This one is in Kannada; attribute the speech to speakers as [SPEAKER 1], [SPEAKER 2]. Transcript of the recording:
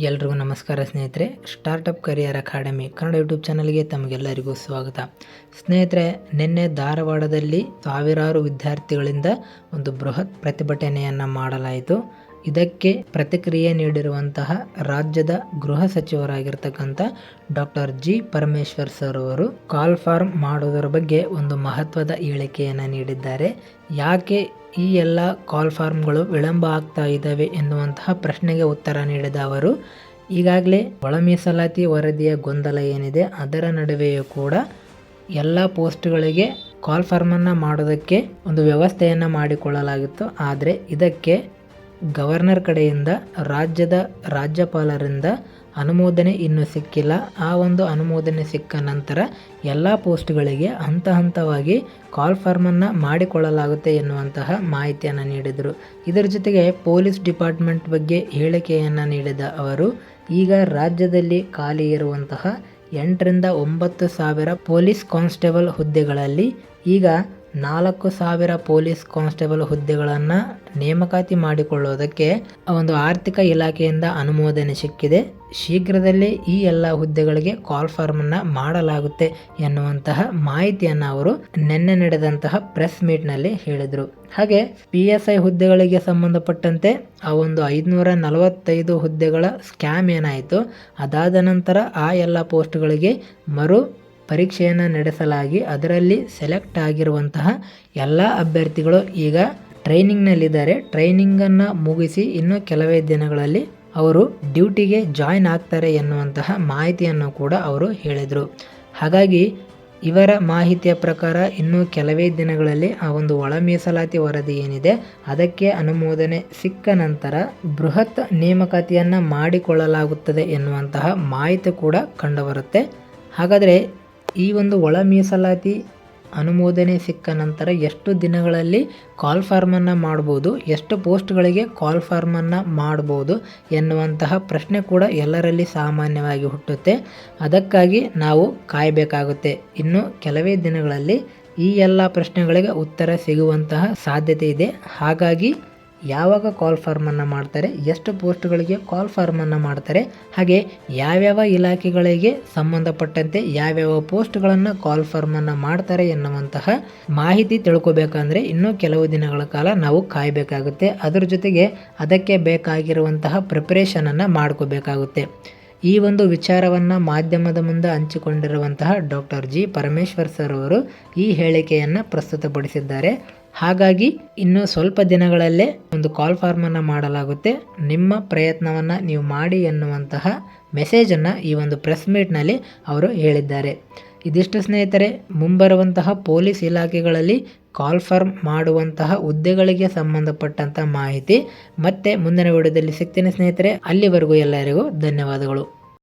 [SPEAKER 1] ಎಲ್ರಿಗೂ ನಮಸ್ಕಾರ ಸ್ನೇಹಿತರೆ. Startup career academy Kannada YouTube ಚಾನಲ್ಗೆ ತಮಗೆಲ್ಲರಿಗೂ ಸ್ವಾಗತ. ಸ್ನೇಹಿತರೆ, ನಿನ್ನೆ ಧಾರವಾಡದಲ್ಲಿ ಸಾವಿರಾರು ವಿದ್ಯಾರ್ಥಿಗಳಿಂದ ಒಂದು ಬೃಹತ್ ಪ್ರತಿಭಟನೆಯನ್ನು ಮಾಡಲಾಯಿತು. ಇದಕ್ಕೆ ಪ್ರತಿಕ್ರಿಯೆ ನೀಡಿರುವಂತಹ ರಾಜ್ಯದ ಗೃಹ ಸಚಿವರಾಗಿರ್ತಕ್ಕಂಥ ಡಾಕ್ಟರ್ ಜಿ ಪರಮೇಶ್ವರ್ ಸರ್ ಅವರು ಕಾಲ್ ಫಾರ್ಮ್ ಮಾಡೋದರ ಬಗ್ಗೆ ಒಂದು ಮಹತ್ವದ ಹೇಳಿಕೆಯನ್ನು ನೀಡಿದ್ದಾರೆ. ಯಾಕೆ ಈ ಎಲ್ಲ ಕಾಲ್ ಫಾರ್ಮ್ಗಳು ವಿಳಂಬ ಆಗ್ತಾ ಇದ್ದಾವೆ ಎನ್ನುವಂತಹ ಪ್ರಶ್ನೆಗೆ ಉತ್ತರ ನೀಡಿದ ಅವರು, ಈಗಾಗಲೇ ಒಳ ಮೀಸಲಾತಿ ವರದಿಯ ಗೊಂದಲ ಏನಿದೆ ಅದರ ನಡುವೆಯೂ ಕೂಡ ಎಲ್ಲ ಪೋಸ್ಟ್ಗಳಿಗೆ ಕಾಲ್ ಫಾರ್ಮನ್ನು ಮಾಡೋದಕ್ಕೆ ಒಂದು ವ್ಯವಸ್ಥೆಯನ್ನು ಮಾಡಿಕೊಳ್ಳಲಾಗಿತ್ತು. ಆದರೆ ಇದಕ್ಕೆ ಗವರ್ನರ್ ಕಡೆಯಿಂದ ರಾಜ್ಯದ ರಾಜ್ಯಪಾಲರಿಂದ ಅನುಮೋದನೆ ಇನ್ನೂ ಸಿಕ್ಕಿಲ್ಲ. ಆ ಒಂದು ಅನುಮೋದನೆ ಸಿಕ್ಕ ನಂತರ ಎಲ್ಲ ಪೋಸ್ಟ್ಗಳಿಗೆ ಹಂತವಾಗಿ ಕಾಲ್ ಫಾರ್ಮನ್ನು ಮಾಡಿಕೊಳ್ಳಲಾಗುತ್ತೆ ಎನ್ನುವಂತಹ ಮಾಹಿತಿಯನ್ನು ನೀಡಿದರು. ಇದರ ಜೊತೆಗೆ ಪೊಲೀಸ್ ಡಿಪಾರ್ಟ್ಮೆಂಟ್ ಬಗ್ಗೆ ಹೇಳಿಕೆಯನ್ನು ನೀಡಿದ ಅವರು, ಈಗ ರಾಜ್ಯದಲ್ಲಿ ಖಾಲಿ ಇರುವಂತಹ 8ರಿಂದ 9 ಸಾವಿರ ಪೊಲೀಸ್ ಕಾನ್ಸ್ಟೇಬಲ್ ಹುದ್ದೆಗಳಲ್ಲಿ ಈಗ 4,000 ಪೊಲೀಸ್ ಕಾನ್ಸ್ಟೇಬಲ್ ಹುದ್ದೆಗಳನ್ನು ನೇಮಕಾತಿ ಮಾಡಿಕೊಳ್ಳುವುದಕ್ಕೆ ಒಂದು ಆರ್ಥಿಕ ಇಲಾಖೆಯಿಂದ ಅನುಮೋದನೆ ಸಿಕ್ಕಿದೆ. ಶೀಘ್ರದಲ್ಲೇ ಈ ಎಲ್ಲ ಹುದ್ದೆಗಳಿಗೆ ಕಾಲ್ ಫಾರ್ಮನ್ನು ಮಾಡಲಾಗುತ್ತೆ ಎನ್ನುವಂತಹ ಮಾಹಿತಿಯನ್ನು ಅವರು ನಿನ್ನೆ ನಡೆದಂತಹ ಪ್ರೆಸ್ ಮೀಟ್ನಲ್ಲಿ ಹೇಳಿದರು. ಹಾಗೆ PSI ಹುದ್ದೆಗಳಿಗೆ ಸಂಬಂಧಪಟ್ಟಂತೆ ಆ ಒಂದು 545 ಹುದ್ದೆಗಳ ಸ್ಕ್ಯಾಮ್ ಏನಾಯಿತು, ಅದಾದ ನಂತರ ಆ ಎಲ್ಲ ಪೋಸ್ಟ್ಗಳಿಗೆ ಮರು ಪರೀಕ್ಷೆಯನ್ನು ನಡೆಸಲಾಗಿ ಅದರಲ್ಲಿ ಸೆಲೆಕ್ಟ್ ಆಗಿರುವಂತಹ ಎಲ್ಲ ಅಭ್ಯರ್ಥಿಗಳು ಈಗ ಟ್ರೈನಿಂಗ್ನಲ್ಲಿದ್ದಾರೆ. ಟ್ರೈನಿಂಗನ್ನು ಮುಗಿಸಿ ಇನ್ನು ಕೆಲವೇ ದಿನಗಳಲ್ಲಿ ಅವರು ಡ್ಯೂಟಿಗೆ ಜಾಯಿನ್ ಆಗ್ತಾರೆ ಎನ್ನುವಂತಹ ಮಾಹಿತಿಯನ್ನು ಕೂಡ ಅವರು ಹೇಳಿದರು. ಹಾಗಾಗಿ ಇವರ ಮಾಹಿತಿಯ ಪ್ರಕಾರ ಇನ್ನು ಕೆಲವೇ ದಿನಗಳಲ್ಲಿ ಆ ಒಂದು ಒಳ ಮೀಸಲಾತಿ ವರದಿ ಏನಿದೆ ಅದಕ್ಕೆ ಅನುಮೋದನೆ ಸಿಕ್ಕ ನಂತರ ಬೃಹತ್ ನೇಮಕಾತಿಯನ್ನು ಮಾಡಿಕೊಳ್ಳಲಾಗುತ್ತದೆ ಎನ್ನುವಂತಹ ಮಾಹಿತಿ ಕೂಡ ಕಂಡುಬರುತ್ತೆ. ಹಾಗಾದರೆ ಈ ಒಂದು ಒಳ ಮೀಸಲಾತಿ ಅನುಮೋದನೆ ಸಿಕ್ಕ ನಂತರ ಎಷ್ಟು ದಿನಗಳಲ್ಲಿ ಕಾಲ್ ಫಾರ್ಮನ್ನು ಮಾಡ್ಬೋದು, ಎಷ್ಟು ಪೋಸ್ಟ್ಗಳಿಗೆ ಕಾಲ್ ಫಾರ್ಮನ್ನು ಮಾಡ್ಬೋದು ಎನ್ನುವಂತಹ ಪ್ರಶ್ನೆ ಕೂಡ ಎಲ್ಲರಲ್ಲಿ ಸಾಮಾನ್ಯವಾಗಿ ಹುಟ್ಟುತ್ತೆ. ಅದಕ್ಕಾಗಿ ನಾವು ಕಾಯಬೇಕಾಗುತ್ತೆ. ಇನ್ನು ಕೆಲವೇ ದಿನಗಳಲ್ಲಿ ಈ ಎಲ್ಲ ಪ್ರಶ್ನೆಗಳಿಗೆ ಉತ್ತರ ಸಿಗುವಂತಹ ಸಾಧ್ಯತೆ ಇದೆ. ಹಾಗಾಗಿ ಯಾವಾಗ ಕಾಲ್ ಫಾರ್ಮನ್ನು ಮಾಡ್ತಾರೆ, ಎಷ್ಟು ಪೋಸ್ಟ್ಗಳಿಗೆ ಕಾಲ್ ಫಾರ್ಮನ್ನು ಮಾಡ್ತಾರೆ, ಹಾಗೆ ಯಾವ್ಯಾವ ಇಲಾಖೆಗಳಿಗೆ ಸಂಬಂಧಪಟ್ಟಂತೆ ಯಾವ್ಯಾವ ಪೋಸ್ಟ್ಗಳನ್ನು ಕಾಲ್ ಫಾರ್ಮನ್ನು ಮಾಡ್ತಾರೆ ಎನ್ನುವಂತಹ ಮಾಹಿತಿ ತಿಳ್ಕೊಬೇಕಂದ್ರೆ ಇನ್ನೂ ಕೆಲವು ದಿನಗಳ ಕಾಲ ನಾವು ಕಾಯಬೇಕಾಗುತ್ತೆ. ಅದರ ಜೊತೆಗೆ ಅದಕ್ಕೆ ಬೇಕಾಗಿರುವಂತಹ ಪ್ರಿಪರೇಷನನ್ನು ಮಾಡ್ಕೋಬೇಕಾಗುತ್ತೆ. ಈ ಒಂದು ವಿಚಾರವನ್ನು ಮಾಧ್ಯಮದ ಮುಂದೆ ಹಂಚಿಕೊಂಡಿರುವಂತಹ ಡಾಕ್ಟರ್ ಜಿ ಪರಮೇಶ್ವರ್ ಸರ್ ಅವರು ಈ ಹೇಳಿಕೆಯನ್ನು ಪ್ರಸ್ತುತಪಡಿಸಿದ್ದಾರೆ. ಹಾಗಾಗಿ ಇನ್ನು ಸ್ವಲ್ಪ ದಿನಗಳಲ್ಲೇ ಒಂದು ಕಾಲ್ ಫಾರ್ಮನ್ನು ಮಾಡಲಾಗುತ್ತೆ, ನಿಮ್ಮ ಪ್ರಯತ್ನವನ್ನು ನೀವು ಮಾಡಿ ಎನ್ನುವಂತಹ ಮೆಸೇಜನ್ನು ಈ ಒಂದು ಪ್ರೆಸ್ ಮೀಟ್ನಲ್ಲಿ ಅವರು ಹೇಳಿದ್ದಾರೆ. ಇದಿಷ್ಟು ಸ್ನೇಹಿತರೆ, ಮುಂಬರುವಂತಹ ಪೊಲೀಸ್ ಇಲಾಖೆಗಳಲ್ಲಿ ಕಾಲ್ ಫಾರ್ಮ್ ಮಾಡುವಂತಹ ಹುದ್ದೆಗಳಿಗೆ ಸಂಬಂಧಪಟ್ಟಂತಹ ಮಾಹಿತಿ. ಮತ್ತೆ ಮುಂದಿನ ವಿಡಿಯೋದಲ್ಲಿ ಸಿಗ್ತೀನಿ ಸ್ನೇಹಿತರೆ. ಅಲ್ಲಿವರೆಗೂ ಎಲ್ಲರಿಗೂ ಧನ್ಯವಾದಗಳು.